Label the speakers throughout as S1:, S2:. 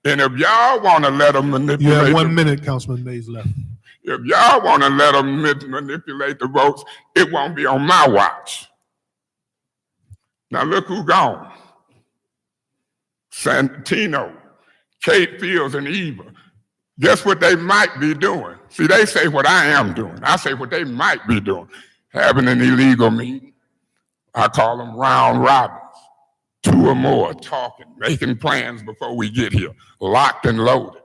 S1: And if y'all want to let them manipulate,
S2: you have 1 minute, Councilman Mays left.
S1: If y'all want to let them manipulate the votes, it won't be on my watch. Now look who gone. Santino, Kate Fields, and Eva. Guess what they might be doing? See, they say what I am doing. I say what they might be doing. Having an illegal meeting. I call them round robins. 2 or more talking, making plans before we get here, locked and loaded.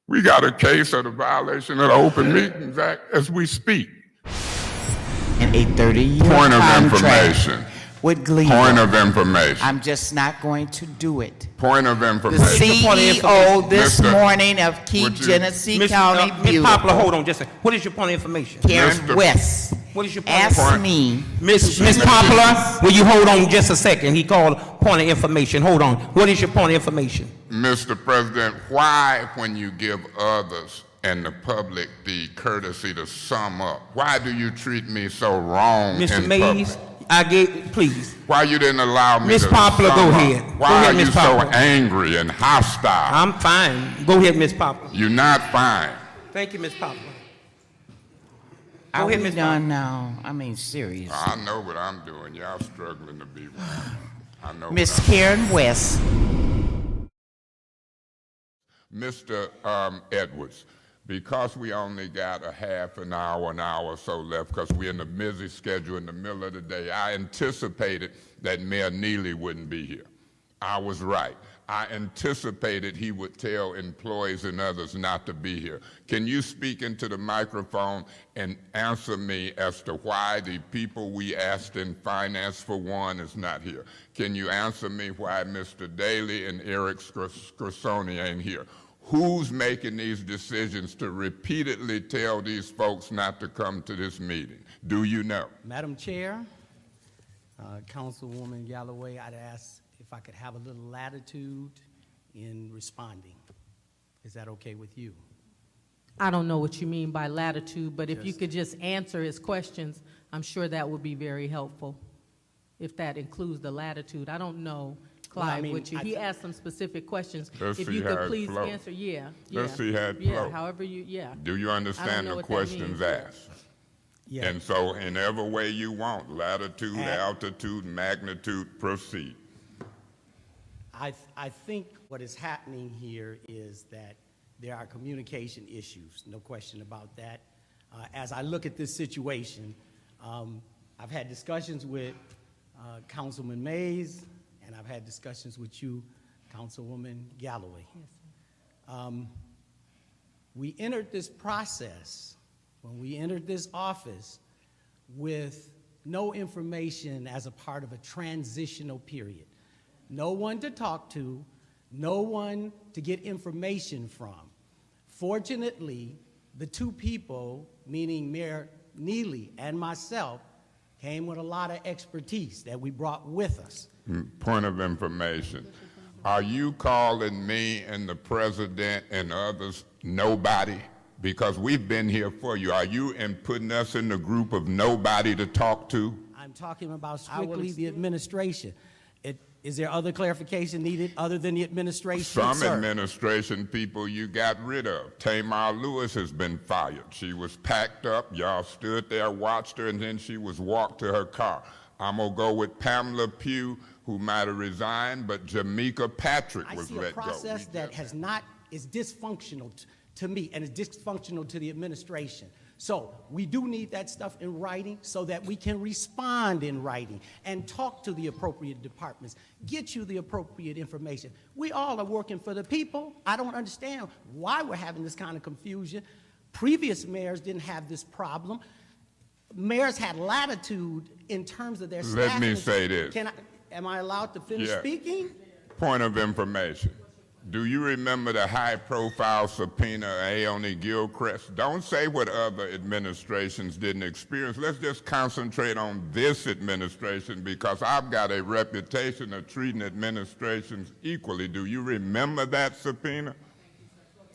S1: We got a case of the violation of the Open Meetings Act as we speak.
S3: An 830-year
S1: Point of
S3: contract
S1: information.
S3: with Glee.
S1: Point of information.
S3: I'm just not going to do it.
S1: Point of
S3: The
S1: information.
S3: CEO this
S1: Mr.
S3: morning of Key
S1: Would you-
S3: Genesee
S4: Ms.
S3: County
S4: Ms. Poplar,
S3: Beautiful,
S4: hold on just a second. What is your point of information?
S3: Karen
S1: Mr.
S3: West,
S4: What is your point of
S3: asked
S1: Point.
S3: me,
S4: Ms. Poplar, will you hold on just a second? He called point of information. Hold on. What is your point of information?
S1: Mr. President, why, when you give others and the public the courtesy to sum up, why do you treat me so wrong
S4: Mr.
S1: in
S4: Mays,
S1: public?
S4: I gave, please.
S1: Why you didn't allow me
S4: Ms.
S1: to
S4: Poplar,
S1: sum
S4: go
S1: up?
S4: ahead.
S1: Why
S4: Go ahead,
S1: are you
S4: Ms.
S1: so
S4: Poplar.
S1: angry and hostile?
S4: I'm fine. Go ahead, Ms. Poplar.
S1: You're not fine.
S4: Thank you, Ms. Poplar.
S3: are
S4: Go ahead,
S3: we
S4: Ms.
S3: done now? I mean, serious.
S1: I know what I'm doing. Y'all struggling to be one. I know.
S3: Miss
S1: what I'm
S3: Karen West,
S1: Mr. Edwards, because we only got a half an hour or so left, because we're in a busy schedule in the middle of the day, I anticipated that Mayor Neely wouldn't be here. I was right. I anticipated he would tell employees and others not to be here. Can you speak into the microphone and answer me as to why the people we asked in finance, for one, is not here? Can you answer me why Mr. Daly and Eric Scarsoni ain't here? Who's making these decisions to repeatedly tell these folks not to come to this meeting? Do you know?
S5: Madam Chair, Councilwoman Galloway, I'd ask if I could have a little latitude in responding. Is that okay with you?
S6: I don't know what you mean by latitude, but if you could just answer his questions, I'm sure that would be very helpful, if that includes the latitude. I don't know, Clive,
S5: Well, I mean,
S6: what you, he asked some specific questions.
S1: Let's
S6: If
S1: see
S6: you
S1: how
S6: could
S1: it
S6: please
S1: flow.
S6: answer, yeah.
S1: Let's see how it
S6: Yeah,
S1: flow.
S6: however you, yeah.
S1: Do you understand
S6: know
S1: the
S6: what that
S1: questions
S6: means.
S1: asked?
S5: Yeah.
S1: And so, in every way you want, latitude,
S5: And-
S1: altitude, magnitude, proceed.
S5: I think what is happening here is that there are communication issues, no question about that. As I look at this situation, I've had discussions with Councilman Mays, and I've had discussions with you, Councilwoman Galloway. We entered this process, when we entered this office, with no information as a part of a transitional period. No one to talk to, no one to get information from. Fortunately, the 2 people, meaning Mayor Neely and myself, came with a lot of expertise that we brought with us.
S1: Point of information. Are you calling me and the president and others nobody? Because we've been here for you. Are you putting us in the group of nobody to talk to?
S5: I'm talking about strictly the administration. Is there other clarification needed other than the administration,
S1: Some
S5: sir?
S1: administration people you got rid of. Tamar Lewis has been fired. She was packed up. Y'all stood there, watched her, and then she was walked to her car. I'm going to go with Pamela Pugh, who might have resigned, but Jamaica Patrick was let go.
S5: I see a process that is dysfunctional to me and is dysfunctional to the administration. So we do need that stuff in writing so that we can respond in writing and talk to the appropriate departments, get you the appropriate information. We all are working for the people. I don't understand why we're having this kind of confusion. Previous mayors didn't have this problem. Mayors had latitude in terms of their staff.
S1: Let me say this.
S5: Am I allowed to finish
S1: Yeah.
S5: speaking?
S1: Point of information. Do you remember the high-profile subpoena of Aoni Gilchrist? Don't say what other administrations didn't experience. Let's just concentrate on this administration, because I've got a reputation of treating administrations equally. Do you remember that subpoena?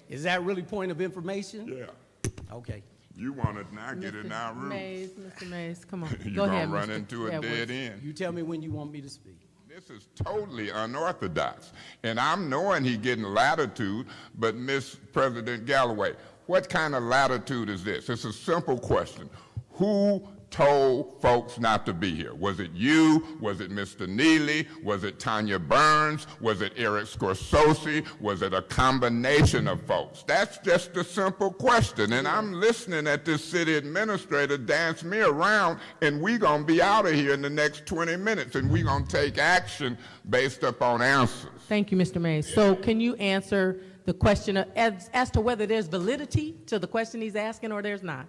S5: Is that really point of information?
S1: Yeah.
S5: Okay.
S1: You want it now, get it now, Ruth.
S6: Mr. Mays, come on.
S1: You're
S6: Go
S1: going
S6: ahead,
S1: to run
S6: Mr.
S1: into a
S6: Edwards.
S1: dead end.
S5: You tell me when you want me to speak.
S1: This is totally unorthodox. And I'm knowing he getting latitude, but Miss President Galloway, what kind of latitude is this? It's a simple question. Who told folks not to be here? Was it you? Was it Mr. Neely? Was it Tanya Burns? Was it Eric Scorsese? Was it a combination of folks? That's just a simple question. And I'm listening at this city administrator dance me around, and we gonna be out of here in the next 20 minutes, and we gonna take action based upon answers.
S6: Thank you, Mr. Mays. So can you answer the question as to whether there's validity to the question he's asking or there's not?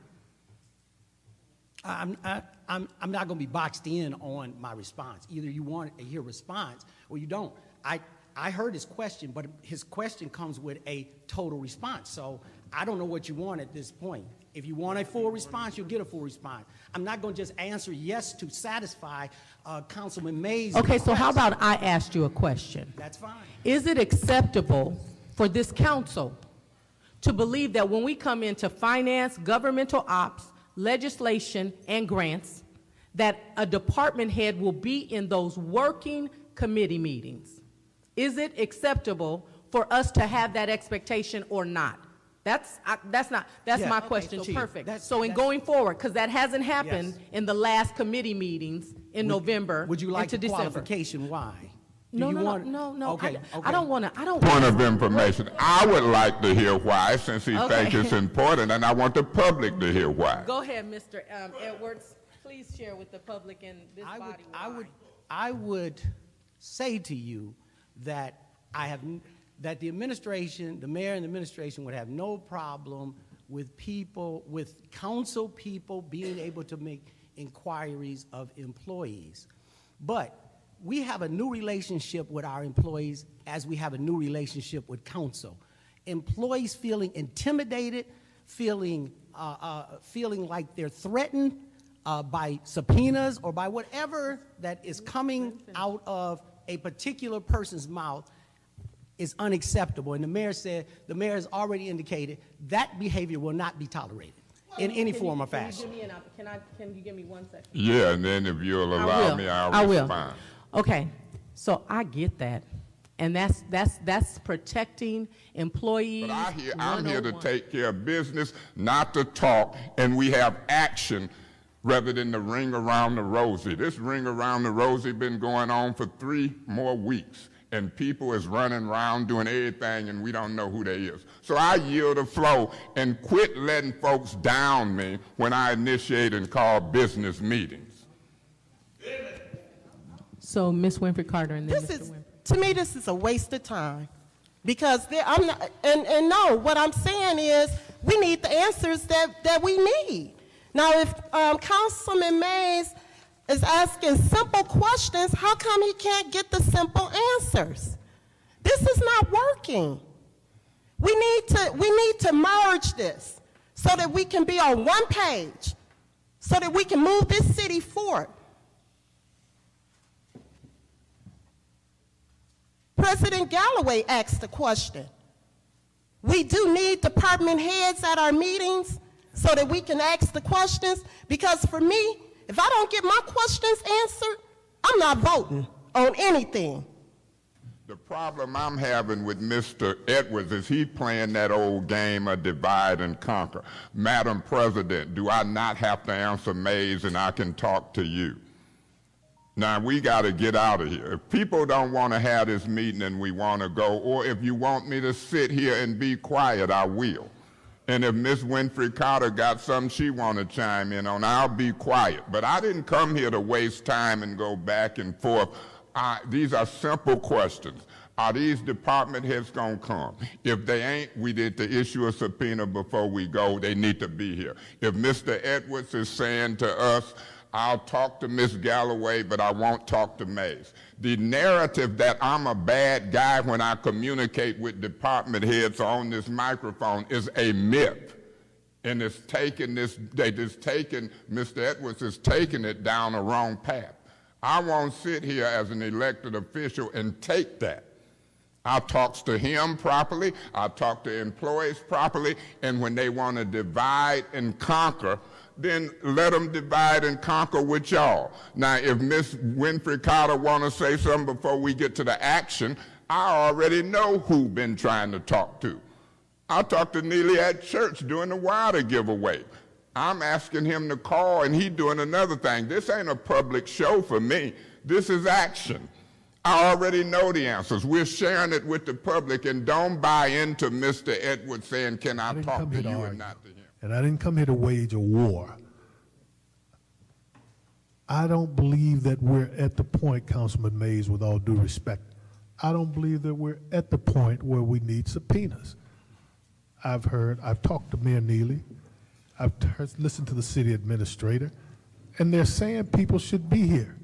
S5: I'm not going to be boxed in on my response. Either you want to hear response or you don't. I heard his question, but his question comes with a total response. So I don't know what you want at this point. If you want a full response, you'll get a full response. I'm not going to just answer yes to satisfy Councilman Mays'
S6: Okay, so how
S5: request.
S6: about I asked you a question?
S5: That's fine.
S6: Is it acceptable for this council to believe that when we come into finance, governmental ops, legislation, and grants, that a department head will be in those working committee meetings? Is it acceptable for us to have that expectation or not? That's
S5: Yeah,
S6: my
S5: okay,
S6: question
S5: so
S6: to you.
S5: perfect.
S6: So in going forward, because that hasn't happened
S5: Yes.
S6: in the last committee meetings in November
S5: Would you like
S6: into
S5: a
S6: December.
S5: qualification why? Do
S6: No,
S5: you
S6: no,
S5: want-
S6: no, no.
S5: Okay,
S6: I don't want to.
S1: Point of information. I would like to hear why, since he
S6: Okay.
S1: thinks it's important, and I want the public to hear why.
S6: Go ahead, Mr. Edwards. Please share with the public and this body why.
S5: I would say to you that that the administration, the mayor and the administration would have no problem with council people being able to make inquiries of employees. But we have a new relationship with our employees as we have a new relationship with council. Employees feeling intimidated, feeling like they're threatened by subpoenas or by whatever that is coming out of a particular person's mouth is unacceptable. And the mayor has already indicated that behavior will not be tolerated in any form or fashion.
S6: Can you give me 1 second?
S1: Yeah, and then if you'll allow me,
S6: I
S1: I'll
S6: will.
S1: respond.
S6: Okay, so I get that. And that's protecting employees.
S1: But I'm here to
S6: 101.
S1: take care of business, not to talk, and we have action rather than the ring around the Rosie. This ring around the Rosie been going on for 3 more weeks, and people is running around doing everything, and we don't know who they is. So I yield the flow and quit letting folks down me when I initiate and call business meetings.
S6: So Ms. Winfrey Carter and then
S7: This
S6: Mr.
S7: is,
S6: Winfrey.
S7: to me, this is a waste of time. Because I'm not, and no, what I'm saying is we need the answers that we need. Now, if Councilman Mays is asking simple questions, how come he can't get the simple answers? This is not working. We need to merge this so that we can be on one page, so that we can move this city forward. President Galloway asked the question. We do need department heads at our meetings so that we can ask the questions, because for me, if I don't get my questions answered, I'm not voting on anything.
S1: The problem I'm having with Mr. Edwards is he playing that old game of divide and conquer. Madam President, do I not have to answer Mays and I can talk to you? Now, we got to get out of here. If people don't want to have this meeting and we want to go, or if you want me to sit here and be quiet, I will. And if Ms. Winfrey Carter got something she want to chime in on, I'll be quiet. But I didn't come here to waste time and go back and forth. These are simple questions. Are these department heads going to come? If they ain't, we need to issue a subpoena before we go. They need to be here. If Mr. Edwards is saying to us, I'll talk to Ms. Galloway, but I won't talk to Mays. The narrative that I'm a bad guy when I communicate with department heads on this microphone is a myth. And it's taken Mr. Edwards is taking it down a wrong path. I won't sit here as an elected official and take that. I talk to him properly, I talk to employees properly, and when they want to divide and conquer, then let them divide and conquer with y'all. Now, if Miss Winfrey Carter want to say something before we get to the action, I already know who been trying to talk to. I talked to Neely at church during the water giveaway. I'm asking him to call, and he doing another thing. This ain't a public show for me. This is action. I already know the answers. We're sharing it with the public, and don't buy into Mr. Edwards saying, can I talk to you and not to him.
S2: And I didn't come here to wage a war. I don't believe that we're at the point, Councilman Mays, with all due respect, I don't believe that we're at the point where we need subpoenas. I've talked to Mayor Neely, I've listened to the city administrator, and they're saying people should be here.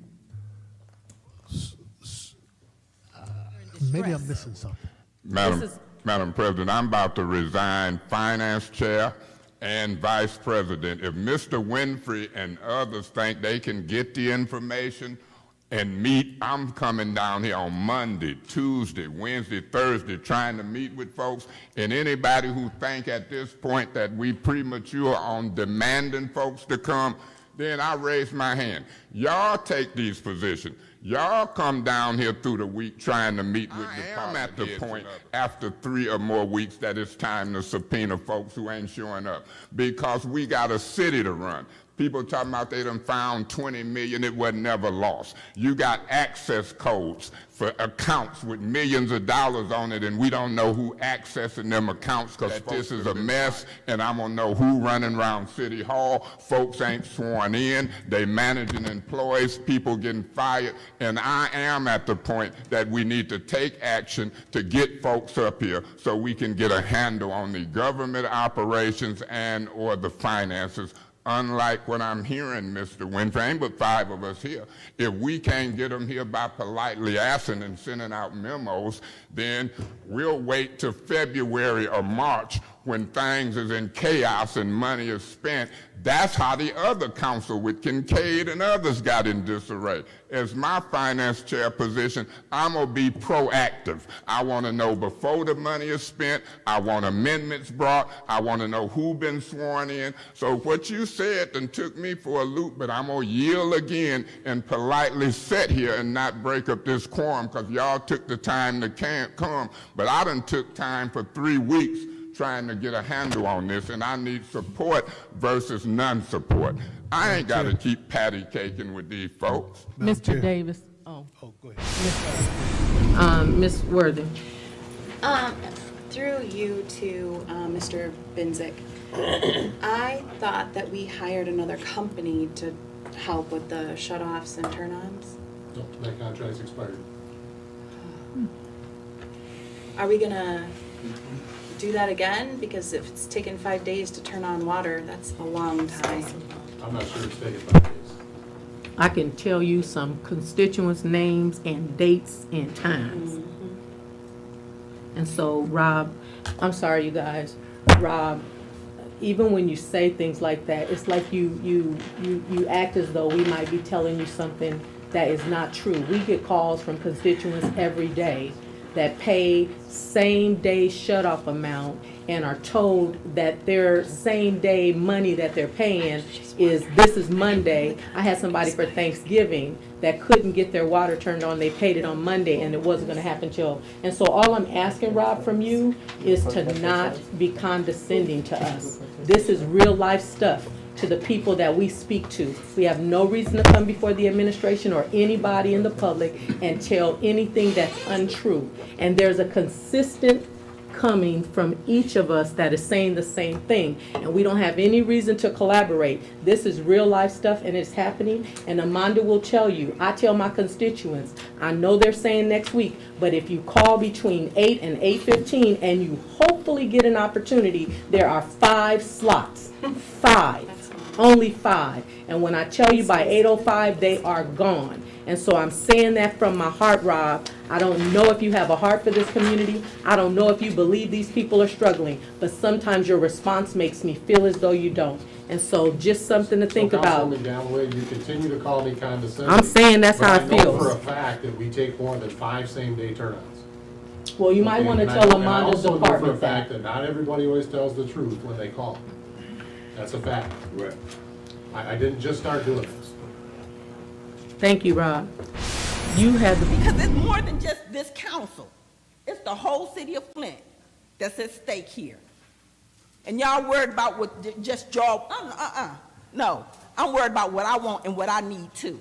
S2: Maybe I'm missing something.
S1: Madam President, I'm about to resign finance chair and vice president. If Mr. Winfrey and others think they can get the information and meet, I'm coming down here on Monday, Tuesday, Wednesday, Thursday, trying to meet with folks. And anybody who think at this point that we premature on demanding folks to come, then I raise my hand. Y'all take these positions. Y'all come down here through the week trying to meet with the I'm at the point after 3 or more weeks that it's time to subpoena folks who ain't showing up because we got a city to run. People talking about they done found 20 million, it was never lost. You got access codes for accounts with millions of dollars on it, and we don't know who accessing them accounts because this is a mess, and I'm gonna know who running around City Hall. Folks ain't sworn in, they managing employees, people getting fired, and I am at the point that we need to take action to get folks up here so we can get a handle on the government operations and or the finances. Unlike what I'm hearing, Mr. Winfrey, ain't but 5 of us here. If we can't get them here by politely asking and sending out memos, then we'll wait till February or March when things is in chaos and money is spent. That's how the other council with Kincaid and others got in disarray. As my finance chair position, I'm gonna be proactive. I wanna know before the money is spent, I want amendments brought, I wanna know who been sworn in. So what you said done took me for a loop, but I'm gonna yield again and politely sit here and not break up this quorum because y'all took the time to come, but I done took time for 3 weeks trying to get a handle on this, and I need support versus non-support. I ain't got to keep patty caking with these folks.
S6: Mr. Davis. Oh,
S2: go ahead.
S6: Ms. Worthing.
S8: Through you to Mr. Binzik, I thought that we hired another company to help with the shutoffs and turn-ons.
S9: No, that contract's expired.
S8: Are we gonna do that again? Because if it's taken 5 days to turn on water, that's a long time.
S9: I'm not sure it's taken 5 days.
S6: I can tell you some constituents' names and dates and times. And so, Rob, I'm sorry, you guys. Rob, even when you say things like that, it's like you act as though we might be telling you something that is not true. We get calls from constituents every day that pay same-day shut-off amount and are told that their same-day money that they're paying this is Monday. I had somebody for Thanksgiving that couldn't get their water turned on. They paid it on Monday, and it wasn't going to happen till. And so all I'm asking, Rob, from you is to not be condescending to us. This is real-life stuff to the people that we speak to. We have no reason to come before the administration or anybody in the public and tell anything that's untrue. And there's a consistent coming from each of us that is saying the same thing. And we don't have any reason to collaborate. This is real life stuff and it's happening. And Amanda will tell you, I tell my constituents, I know they're saying next week, but if you call between 8 and 8:15 and you hopefully get an opportunity, there are 5 slots. 5. Only 5. And when I tell you by 8:05, they are gone. And so I'm saying that from my heart, Rob. I don't know if you have a heart for this community. I don't know if you believe these people are struggling. But sometimes your response makes me feel as though you don't. And so just something to think about.
S9: Councilwoman Galloway, you continue to call me condescending.
S6: I'm saying that's how I feel.
S9: But I know for a fact that we take more than 5 same-day turn-ons.
S6: Well, you might want to tell Amanda's department
S9: I also know for a fact that not everybody always tells the truth when they call. That's a fact.
S1: Right.
S9: I didn't just start doing this.
S6: Thank you, Rob. You have the,
S10: Because it's more than just this council. It's the whole city of Flint that's at stake here. And y'all worried about what just y'all, No, I'm worried about what I want and what I need too.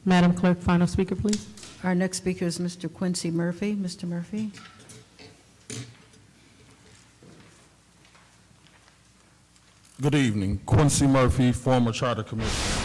S6: Madam Clerk, final speaker, please.
S11: Our next speaker is Mr. Quincy Murphy. Mr. Murphy.
S12: Good evening. Quincy Murphy, former Charter Commissioner.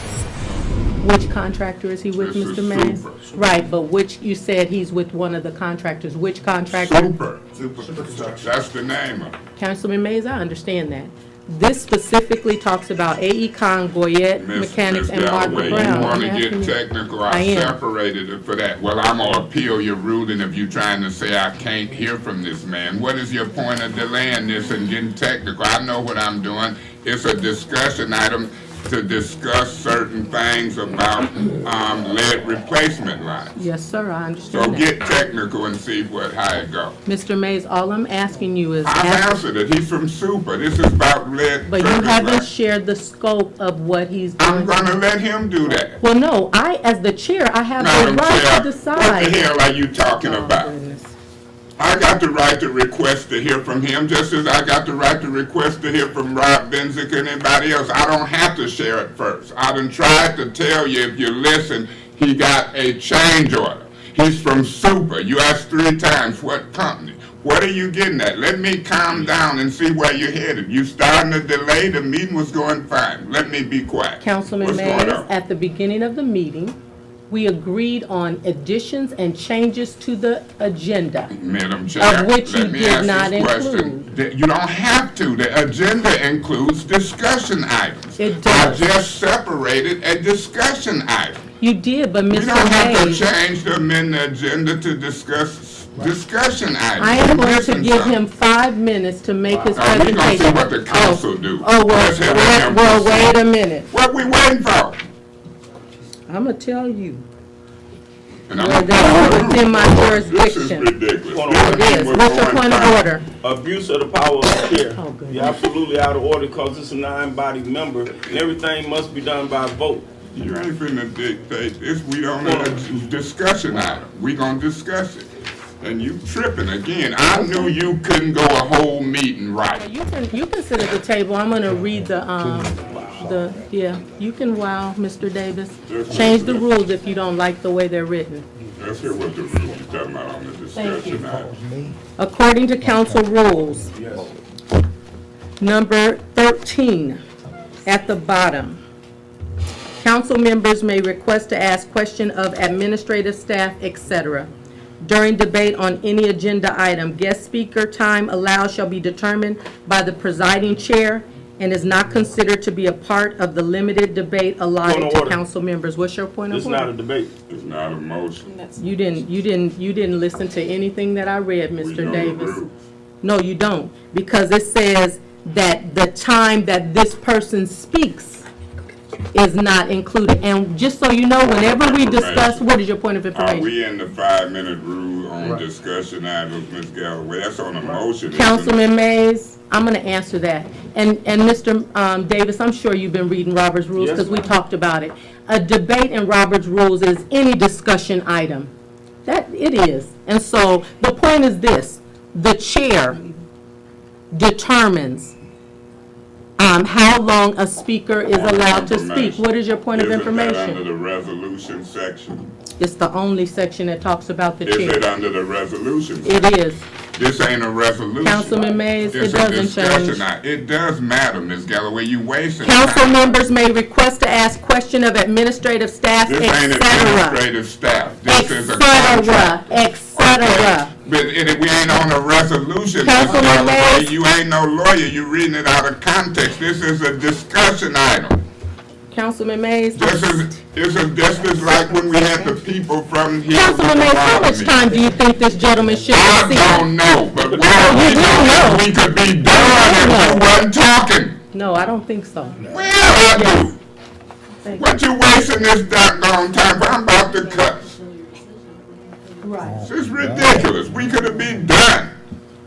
S6: Which contractor is he with,
S1: This
S6: Mr.
S1: is
S6: Mays?
S1: Super.
S6: Right, but which, you said he's with one of the contractors. Which contractor?
S1: Super. That's the name of it.
S6: Councilman Mays, I understand that. This specifically talks about A.E. Khan, Goyette Mechanics, and Margaret
S1: Galloway,
S6: Brown.
S1: you want to
S6: I'm
S1: get
S6: asking you-
S1: technical,
S6: I
S1: I
S6: am.
S1: separated it for that. Well, I'm going to appeal your ruling if you're trying to say I can't hear from this man. What is your point of delaying this and getting technical? I know what I'm doing. It's a discussion item to discuss certain things about lead replacement lines.
S6: Yes, sir, I
S1: So
S6: understand that.
S1: get technical and see how it goes.
S6: Mr. Mays, all I'm asking you is,
S1: I've answered it. He's from Super. This is about lead
S6: but you
S1: service
S6: haven't
S1: lines.
S6: shared the scope of what he's
S1: I'm
S6: doing.
S1: going to let him do that.
S6: Well, no, I, as the chair, I have the
S1: Madam
S6: right
S1: Chair,
S6: to
S1: what
S6: decide.
S1: the hell are you talking
S6: Oh,
S1: about?
S6: goodness.
S1: I got the right to request to hear from him, just as I got the right to request to hear from Rob Benzick and anybody else. I don't have to share it first. I done tried to tell you, if you listen, he got a change order. He's from Super. You asked 3 times what company. What are you getting at? Let me calm down and see where you're headed. You starting to delay, the meeting was going fine. Let me be quiet.
S6: Councilman
S1: What's going
S6: Mays,
S1: on?
S6: at the beginning of the meeting, we agreed on additions and changes to the agenda.
S1: Madam Chair,
S6: Of which you
S1: let me
S6: did
S1: ask
S6: not
S1: this question. You don't have to. The agenda includes discussion items.
S6: It
S1: I
S6: does.
S1: just separated a discussion item.
S6: You did, but
S1: We
S6: Mr.
S1: don't have to
S6: Mays,
S1: change to amend the agenda to discuss discussion items.
S6: I am
S1: You
S6: going to
S1: missing
S6: give
S1: something.
S6: him 5 minutes to make his
S1: We gonna
S6: presentation.
S1: see what the council do.
S6: Oh,
S1: Let's hear him
S6: well,
S1: proceed.
S6: wait a minute.
S1: What we waiting for?
S6: I'm gonna tell you.
S1: And I'm
S6: Well,
S1: gonna-
S6: that's within my
S1: This is
S6: jurisdiction.
S1: ridiculous.
S6: It is. What's your point of order?
S13: Abuse of the power of the chair.
S6: Oh, goodness.
S13: You're absolutely out of order because it's a nine-body member, and everything must be done by vote.
S1: You ain't finna dictate this. We don't have a discussion item. We gonna discuss it. And you tripping again. I knew you couldn't go a whole meeting right.
S6: You can sit at the table. I'm gonna read yeah, you can wow, Mr. Davis. Change the rules if you don't like the way they're written.
S1: Let's hear what the rules you're talking about on the
S6: Thank you.
S1: discussion item.
S6: According to council rules, number 13 at the bottom, council members may request to ask question of administrative staff, etc. During debate on any agenda item, guest speaker time allowed shall be determined by the presiding chair and is not considered to be a part of the limited debate allotted
S13: Point of
S6: to
S13: order.
S6: council members. What's your point of
S13: It's
S6: order?
S13: not a debate.
S1: It's not a motion.
S6: You didn't listen to anything that I read,
S1: We
S6: Mr.
S1: know the
S6: Davis.
S1: rules.
S6: No, you don't, because it says that the time that this person speaks is not included. And just so you know, whenever we discuss, what is your point of
S1: Are
S6: information?
S1: we in the 5-minute rule on discussion items, Ms. Galloway? That's on a motion. isn't it?
S6: Councilman Mays, I'm gonna answer that. And Mr. Davis, I'm sure you've been reading Robert's rules,
S13: Yes,
S6: because we
S13: ma'am.
S6: talked about it. A debate in Robert's rules is any discussion item. That, it is. And so, the point is this, the chair determines how long a speaker is allowed to speak. What is your point of
S1: Isn't that under
S6: information?
S1: the resolution section?
S6: It's the only section that talks about the
S1: Is it
S6: chair.
S1: under the resolution?
S6: It is.
S1: This ain't a resolution.
S6: Councilman Mays, it
S1: It's a
S6: doesn't
S1: discussion
S6: change.
S1: item. It does matter, Ms. Galloway. You wasting
S6: Council
S1: time.
S6: members may request to ask question of administrative staff,
S1: This ain't
S6: etc.
S1: administrative staff. This is a
S6: Etc.,
S1: contract.
S6: etc.
S1: But if we ain't on a resolution, Ms.
S6: Councilman
S1: Galloway,
S6: Mays.
S1: you ain't no lawyer. You reading it out of context. This is a discussion item.
S6: Councilman Mays.
S1: This is just as like when we had the people from here. with
S6: Councilman
S1: the
S6: Mays, how
S1: water
S6: much
S1: meeting.
S6: time do you think this gentleman should
S1: I
S6: receive?
S1: don't know, but
S6: you do know.
S1: we could be done if you wasn't talking.
S6: No, I don't think so.
S1: Well, I do.
S6: Thank you.
S1: What you wasting this doggone time for? I'm about to cuss.
S6: Right.
S1: This is ridiculous. We could have been done.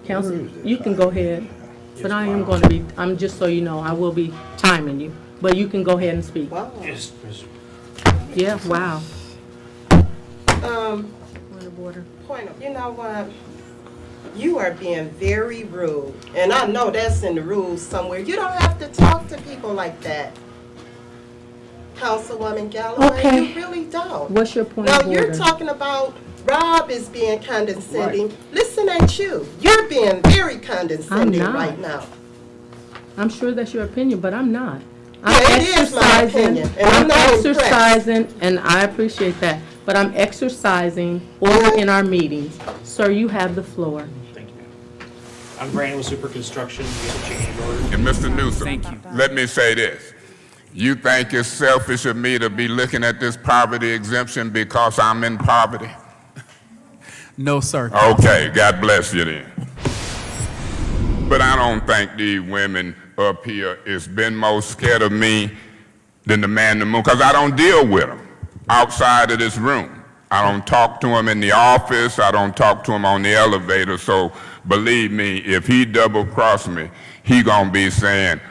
S6: Council, you can go ahead. But I am going to be, I'm just so you know, I will be timing you. But you can go ahead and speak.
S7: Wow.
S6: Yeah, wow.
S7: Point of order. You know what? You are being very rude, and I know that's in the rules somewhere. You don't have to talk to people like that, Councilwoman Galloway.
S6: Okay.
S7: You really don't.
S6: What's your point
S7: Now
S6: of order?
S7: you're talking about Rob is being condescending. Listen at you. You're being very condescending
S6: I'm not.
S7: right now.
S6: I'm sure that's your opinion, but I'm not.
S7: Yeah, it is my opinion, and I'm not
S6: exercising, and I appreciate that, but I'm exercising order in our meetings. Sir, you have the floor.
S14: Thank you, ma'am. I'm Brandon with Super Construction. We have a change order.
S1: And Mr. Newsom, let me say this. You think it's selfish of me to be looking at this poverty exemption because I'm in poverty?
S15: No, sir.
S1: Okay, God bless you then. But I don't think these women up here has been more scared of me than the man in the moon, because I don't deal with them outside of this room. I don't talk to him in the office. I don't talk to him on the elevator. So believe me, if he double-cross me, he gonna be saying,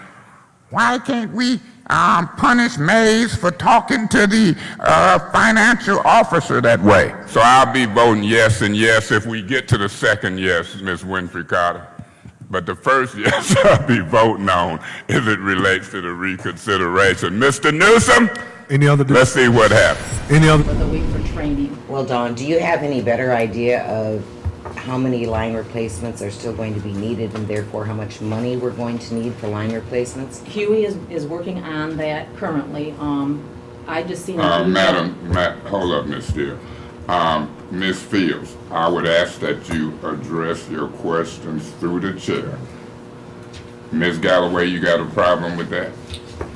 S1: why can't we punish Mays for talking to the financial officer that way? So I'll be voting yes and yes if we get to the second yes, Ms. Winfrey Carter. But the first yes I'll be voting on if it relates to the reconsideration. Mr. Newsom, let's see what happens.
S2: Any other?
S3: For the week for training. Well, Dawn, do you have any better idea of how many line replacements are still going to be needed and therefore how much money we're going to need for line replacements?
S16: Huey is working on that currently. I just seen.
S1: Madam, hold up, Ms. Steele. Ms. Fields, I would ask that you address your questions through the chair. Ms. Galloway, you got a problem with that?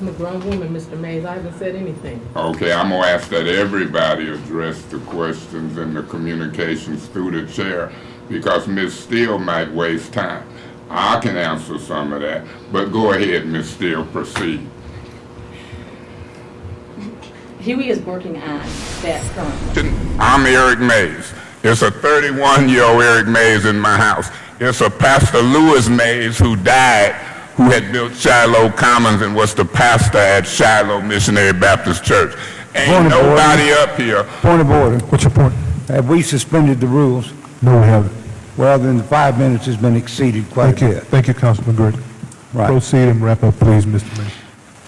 S6: I'm a grown woman, Mr. Mays. I haven't said anything.
S1: Okay, I'm gonna ask that everybody address the questions and the communications through the chair, because Ms. Steele might waste time. I can answer some of that, but go ahead, Ms. Steele, proceed.
S16: Huey is working on that currently.
S1: I'm Eric Mays. It's a 31-year-old Eric Mays in my house. It's a Pastor Lewis Mays who died, who had built Shiloh Commons and was the pastor at Shiloh Missionary Baptist Church. Ain't nobody up here.
S17: Point of order.
S2: What's your point?
S17: Have we suspended the rules?
S2: No, we haven't.
S17: Well, then the 5 minutes has been exceeded quite a bit.
S2: Thank you, Councilman Grigg.
S17: Right.
S2: Proceed and wrap up, please, Mr. Mays.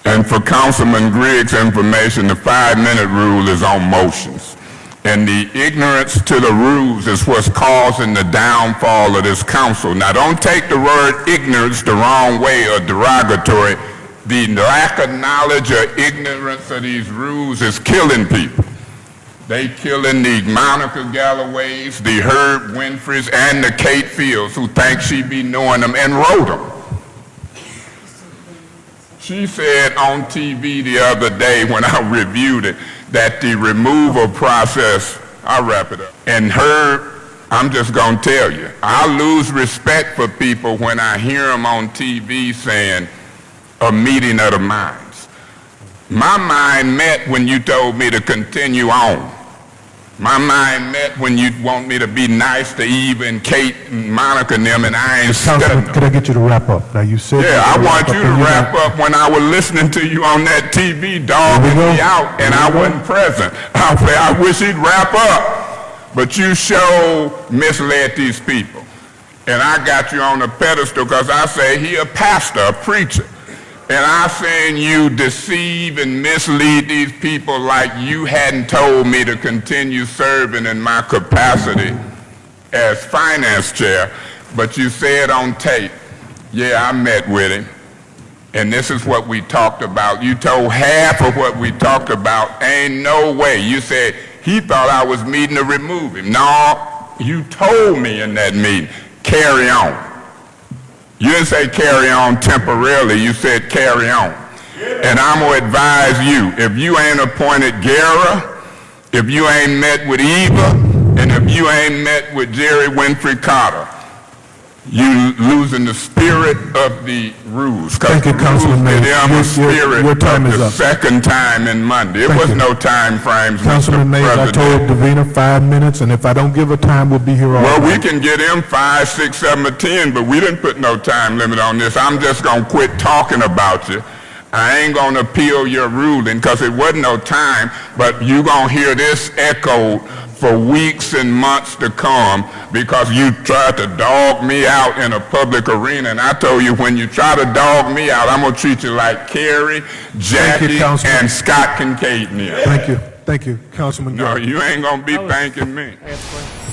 S1: And for Councilman Grigg's information, the 5-minute rule is on motions. And the ignorance to the rules is what's causing the downfall of this council. Now, don't take the word ignorance the wrong way or derogatory. The lack of knowledge or ignorance of these rules is killing people. They killing the Monica Galloways, the Herb Winfreys, and the Kate Fields, who think she be knowing them and wrote them. She said on TV the other day when I reviewed it that the removal process, I'll wrap it up, and her, I'm just going to tell you, I lose respect for people when I hear them on TV saying a meeting of the minds. My mind met when you told me to continue on. My mind met when you want me to be nice to Eve and Kate and Monica and them, and I ain't studying them.
S2: Could I get you to wrap up? Now, you said...
S1: Yeah, I want you to wrap up when I was listening to you on that TV, dogging me out, and I wasn't present. I say, I wish he'd wrap up. But you sure misled these people. And I got you on a pedestal because I say he a pastor, a preacher. And I seen you deceive and mislead these people like you hadn't told me to continue serving in my capacity as finance chair, but you said on tape, yeah, I met with him, and this is what we talked about. You told half of what we talked about. Ain't no way. You said he thought I was meeting to remove him. No, you told me in that meeting, carry on. You didn't say carry on temporarily, you said carry on. And I'm gonna advise you, if you ain't appointed Guerra, if you ain't met with Eva, and if you ain't met with Jerry Winfrey Carter, You losing the spirit of the rules.
S2: Thank you, Councilman Mays. Your time is up.
S1: Second time in Monday. It was no time frames,
S2: Councilman
S1: Mr.
S2: Mays, I
S1: President.
S2: told Davina 5 minutes, and if I don't give her time, we'll be here all
S1: Well, we
S2: night.
S1: can get in 5, 6, 7, or 10, but we didn't put no time limit on this. I'm just gonna quit talking about you. I ain't gonna appeal your ruling because it wasn't no time, but you gonna hear this echoed for weeks and months to come because you tried to dog me out in a public arena. And I told you, when you try to dog me out, I'm gonna treat you like Kerry, Jackie, and Scott Kincaid.
S2: Thank you. Thank you, Councilman.
S1: No, you ain't gonna be thanking me.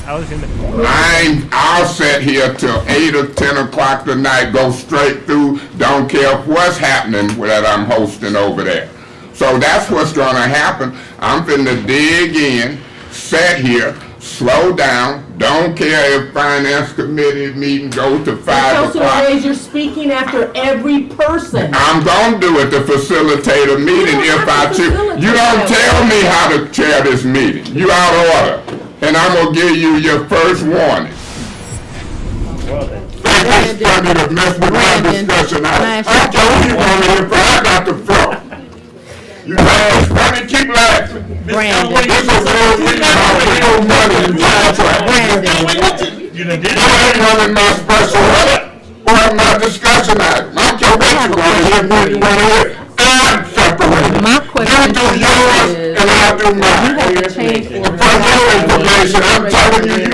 S14: I
S1: I'll sit here till 8 or 10 o'clock tonight, go straight through, don't care what's happening that I'm hosting over there. So that's what's gonna happen. I'm finna dig in, sit here, slow down, don't care if finance committee meeting goes to 5 o'clock.
S6: Councilman Mays, you're speaking after every person.
S1: I'm gonna do it to facilitate a meeting if I choose. You don't tell me how to chair this meeting. You out of order. And I'm gonna give you your first warning. It's funny to mess with my discussion. I told you one minute, but I got the floor. You know, it's funny, keep laughing. This is real meeting, real money and contract. You ain't running my special or my discussion item. I don't care what you want to hear, what you want to hear. I'm separated.
S16: My question
S1: You do yours, and I do mine.
S16: You have to change
S1: For your information, I'm telling you, you